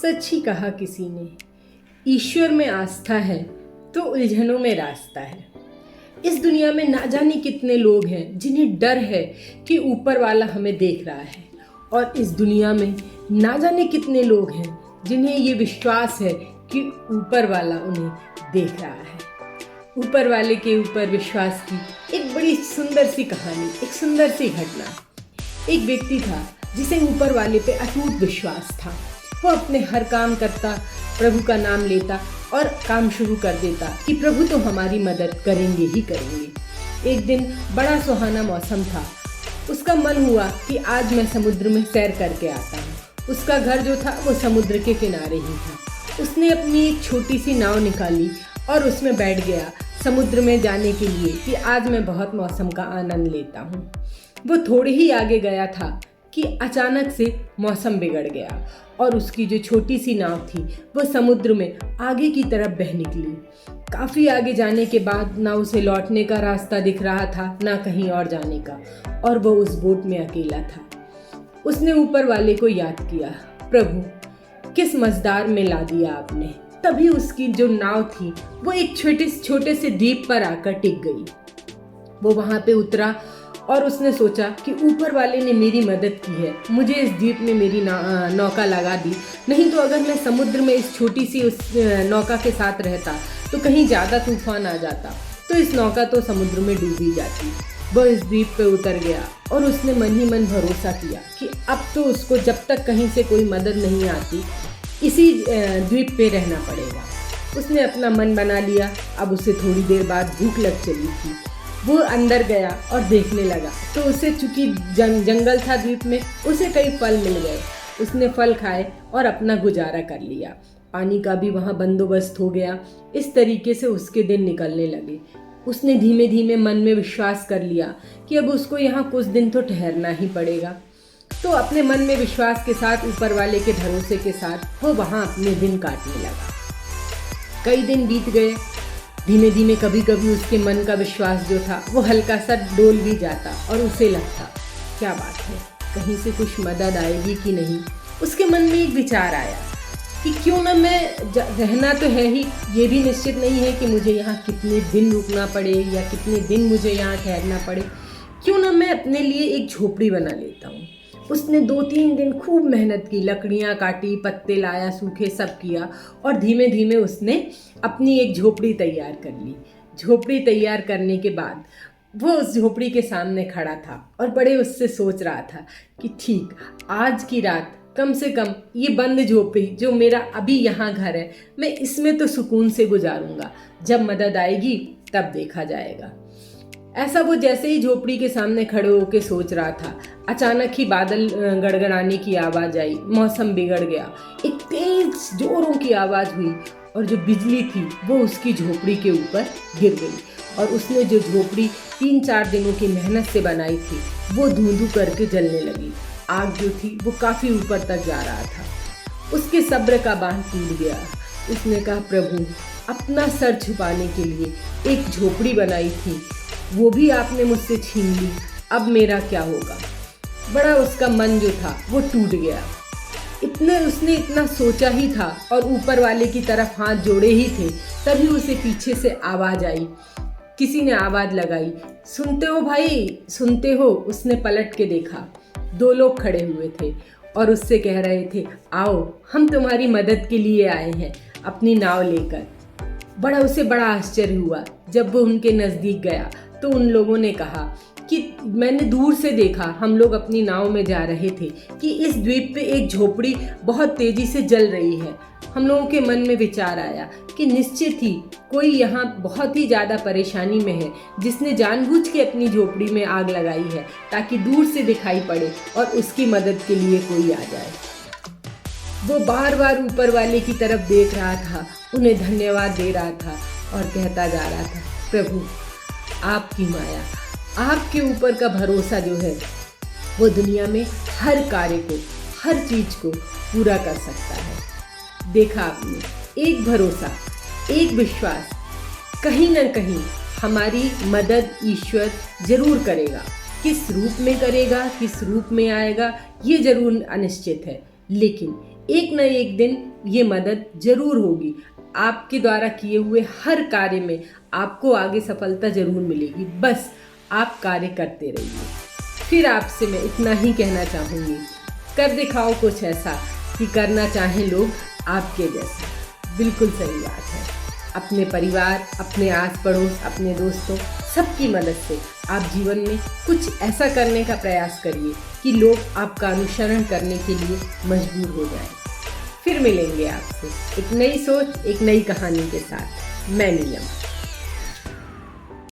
सच ही कहा किसी ने, ईश्वर में आस्था है तो उलझनों में रास्ता है। इस दुनिया में ना जाने कितने लोग हैं जिन्हें डर है कि ऊपर वाला हमें देख रहा है, और इस दुनिया में ना जाने कितने लोग हैं जिन्हें ये विश्वास है कि ऊपर वाला उन्हें देख रहा है। ऊपर वाले के ऊपर विश्वास की एक बड़ी सुंदर सी कहानी, एक सुंदर सी घटना। एक व्यक्ति था जिसे ऊपर वाले पे अटूट विश्वास था। वो अपने हर काम करता, प्रभु का नाम लेता और काम शुरू कर देता कि प्रभु तो हमारी मदद करेंगे ही करेंगे। एक दिन बड़ा सुहाना मौसम था। उसका मन हुआ कि आज मैं समुद्र में सैर करके आता हूँ। उसका घर जो था वो समुद्र के किनारे ही था। उसने अपनी एक छोटी सी नाव निकाली और उसमें बैठ गया समुद्र में जाने के लिए कि आज मैं बहुत मौसम का आनंद लेता हूँ। वो थोड़े ही आगे गया था कि अचानक से मौसम बिगड़ गया और उसकी जो छोटी सी नाव थी वो समुद्र में आगे की तरफ बह निकली। काफ़ी आगे जाने के बाद ना उसे लौटने का रास्ता दिख रहा था, ना कहीं और जाने का, और वो उस बोट में अकेला था। उसने ऊपर वाले को याद किया, प्रभु किस मझधार में ला दिया आपने। तभी उसकी जो नाव थी वो एक छोटे से द्वीप पर आकर टिक गई। वो वहाँ पे उतरा और उसने सोचा कि ऊपर वाले ने मेरी मदद की है, मुझे इस द्वीप में मेरी नौका लगा दी। नहीं तो अगर मैं समुद्र में इस छोटी सी उस नौका के साथ रहता तो कहीं ज़्यादा तूफान आ जाता, तो इस नौका तो समुद्र में डूबी जाती। वह इस द्वीप पे उतर गया और उसने मन ही मन भरोसा किया कि अब तो उसको जब तक कहीं से कोई मदद नहीं आती इसी द्वीप पे रहना पड़ेगा। उसने अपना मन बना लिया। अब उसे थोड़ी देर बाद भूख लग चली थी। वो अंदर गया और देखने लगा तो उसे चूंकि जंगल था द्वीप में, उसे कई फल मिल गए। उसने फल खाए और अपना गुजारा कर लिया। पानी का भी वहाँ बंदोबस्त हो गया। इस तरीके से उसके दिन निकलने लगे। उसने धीमे धीमे मन में विश्वास कर लिया कि अब उसको यहाँ कुछ दिन तो ठहरना ही पड़ेगा। तो अपने मन में विश्वास के साथ, ऊपर वाले के भरोसे के साथ वो वहाँ अपने दिन काटने लगा। कई दिन बीत गए। धीमे धीमे कभी कभी उसके मन का विश्वास जो था वो हल्का सा डोल भी जाता और उसे लगता, क्या बात है, कहीं से कुछ मदद आएगी कि नहीं। उसके मन में एक विचार आया कि क्यों ना मैं रहना तो है ही, ये भी निश्चित नहीं है कि मुझे यहाँ कितने दिन रुकना पड़े या कितने दिन मुझे यहाँ ठहरना पड़े, क्यों ना मैं अपने लिए एक झोपड़ी बना लेता हूँ। उसने 2-3 दिन खूब मेहनत की, लकड़ियाँ काटी, पत्ते लाया, सूखे, सब किया, और धीमे धीमे उसने अपनी एक झोपड़ी तैयार कर ली। झोपड़ी तैयार करने के बाद वो उस झोपड़ी के सामने खड़ा था और बड़े उससे सोच रहा था कि ठीक, आज की रात कम से कम ये बंद झोपड़ी जो मेरा अभी यहाँ घर है, मैं इसमें तो सुकून से गुजारूंगा। जब मदद आएगी तब देखा जाएगा। ऐसा वो जैसे ही झोपड़ी के सामने खड़े होकर सोच रहा था, अचानक ही बादल गड़गड़ाने की आवाज़ आई। मौसम बिगड़ गया। एक तेज जोरों की आवाज़ हुई और जो बिजली थी वो उसकी झोपड़ी के ऊपर गिर गई, और उसने जो झोपड़ी 3-4 दिनों की मेहनत से बनाई थी वो धुंधु करके जलने लगी। आग जो थी वो काफ़ी ऊपर तक जा रहा था। उसके सब्र का बांध टूट गया। उसने कहा, प्रभु अपना सर छुपाने के लिए एक झोपड़ी बनाई थी, वो भी आपने मुझसे छीन ली, अब मेरा क्या होगा। बड़ा उसका मन जो था वो टूट गया। उसने इतना सोचा ही था और ऊपर वाले की तरफ हाथ जोड़े ही थे, तभी उसे पीछे से आवाज़ आई। किसी ने आवाज़ लगाई, सुनते हो भाई, सुनते हो। उसने पलट के देखा, 2 लोग खड़े हुए थे और उससे कह रहे थे, आओ हम तुम्हारी मदद के लिए आए हैं अपनी नाव लेकर। उसे बड़ा आश्चर्य हुआ जब वो उनके नज़दीक गया तो उन लोगों ने कहा कि मैंने दूर से देखा, हम लोग अपनी नाव में जा रहे थे कि इस द्वीप पे एक झोपड़ी बहुत तेज़ी से जल रही है। हम लोगों के मन में विचार आया कि निश्चित ही कोई यहाँ बहुत ही ज़्यादा परेशानी में है, जिसने जानबूझ के अपनी झोपड़ी में आग लगाई है ताकि दूर से दिखाई पड़े और उसकी मदद के लिए कोई आ जाए। वो बार बार ऊपर वाले की तरफ देख रहा था, उन्हें धन्यवाद दे रहा था और कहता जा रहा था, प्रभु आपकी माया, आपके ऊपर का भरोसा जो है वो दुनिया में हर कार्य को, हर चीज़ को पूरा कर सकता है। देखा आपने, एक भरोसा, एक विश्वास, कहीं ना कहीं हमारी मदद ईश्वर जरूर करेगा। किस रूप में करेगा, किस रूप में आएगा, ये जरूर अनिश्चित है, लेकिन एक न एक दिन ये मदद जरूर होगी। आपके द्वारा किए हुए हर कार्य में आपको आगे सफलता जरूर मिलेगी। बस आप कार्य करते रहिए। फिर आपसे मैं इतना ही कहना चाहूँगी, कर दिखाओ कुछ ऐसा कि करना चाहें लोग आपके जैसा। बिल्कुल सही बात है। अपने परिवार, अपने आस पड़ोस, अपने दोस्तों, सबकी मदद से आप जीवन में कुछ ऐसा करने का प्रयास करिए कि लोग आपका अनुसरण करने के लिए मजबूर हो जाएं। फिर मिलेंगे आपसे एक नई सोच, एक नई कहानी के साथ। मैं नीलम।